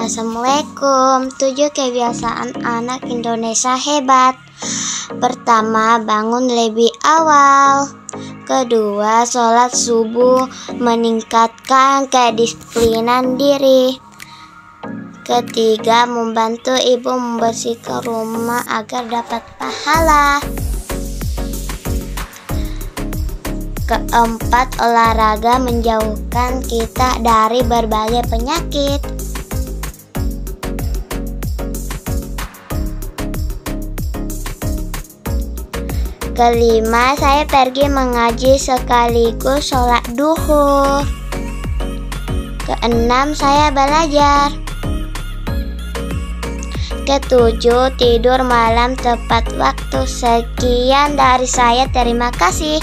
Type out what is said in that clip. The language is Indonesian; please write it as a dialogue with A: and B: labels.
A: Assalamualaikum. 7 kebiasaan anak Indonesia hebat. Pertama, bangun lebih awal. Kedua, sholat subuh meningkatkan kedisiplinan diri. Ketiga, membantu ibu membersihkan rumah agar dapat pahala. Keempat, olahraga menjauhkan kita dari berbagai penyakit. Kelima, saya pergi mengaji sekaligus sholat duhur. Keenam, saya belajar. Ketujuh, tidur malam tepat waktu. Sekian dari saya, terima kasih.